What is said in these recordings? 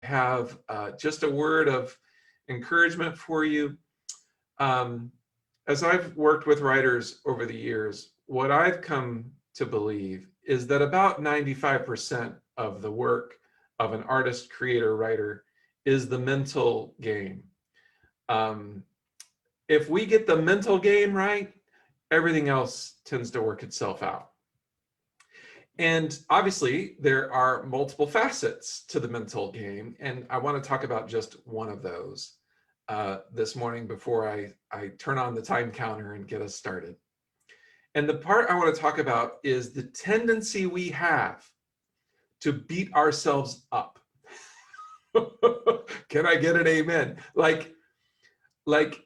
have just a word of encouragement for you. As I've worked with writers over the years, what I've come to believe is that about 95% of the work of an artist, creator, writer is the mental game. If we get the mental game right, everything else tends to work itself out. And obviously, there are multiple facets to the mental game, and I want to talk about just one of those this morning before I turn on the time counter and get us started. And the part I want to talk about is the tendency we have to beat ourselves up. Can I get an amen? Like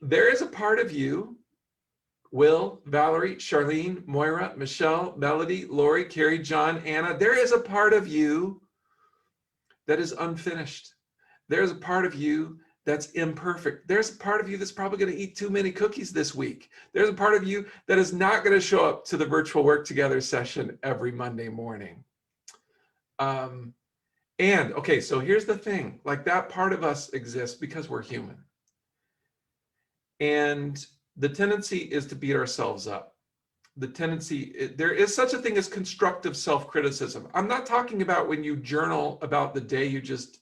there is a part of you, Will, Valerie, Charlene, Moira, Michelle, Melody, Lori, Carrie, John, Anna, there is a part of you that is unfinished. There's a part of you that's imperfect. There's a part of you that's probably going to eat too many cookies this week. There's a part of you that is not going to show up to the virtual work together session every Monday morning. And okay, so here's the thing, like that part of us exists because we're human. And the tendency is to beat ourselves up. The tendency, there is such a thing as constructive self-criticism. I'm not talking about when you journal about the day you just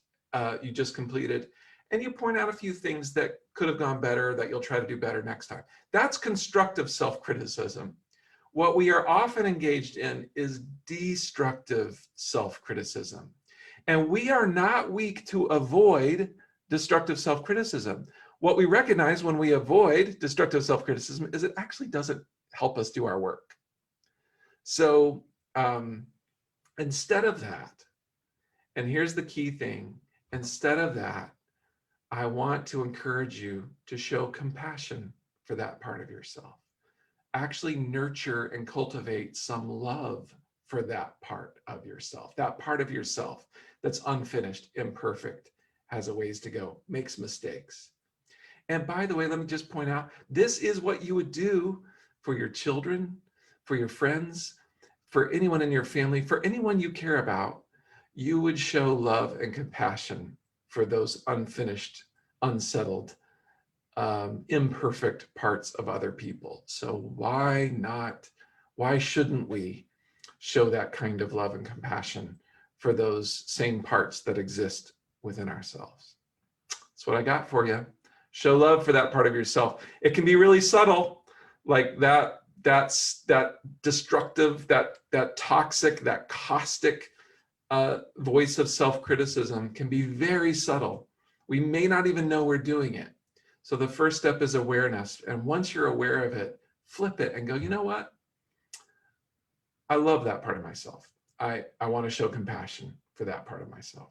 completed and you point out a few things that could have gone better, that you'll try to do better next time. That's constructive self-criticism. What we are often engaged in is destructive self-criticism. And we are not weak to avoid destructive self-criticism. What we recognize when we avoid destructive self-criticism is it actually doesn't help us do our work. So instead of that, and here's the key thing, instead of that, I want to encourage you to show compassion for that part of yourself. Actually nurture and cultivate some love for that part of yourself that's unfinished, imperfect, has a ways to go, makes mistakes. And by the way, let me just point out, this is what you would do for your children, for your friends, for anyone in your family, for anyone you care about. You would show love and compassion for those unfinished, unsettled, imperfect parts of other people. So why not? Why shouldn't we show that kind of love and compassion for those same parts that exist within ourselves? That's what I got for you. Show love for that part of yourself. It can be really subtle, like that destructive, that toxic, that caustic voice of self-criticism can be very subtle. We may not even know we're doing it. So the first step is awareness. And once you're aware of it, flip it and go, you know what? I love that part of myself. I want to show compassion for that part of myself.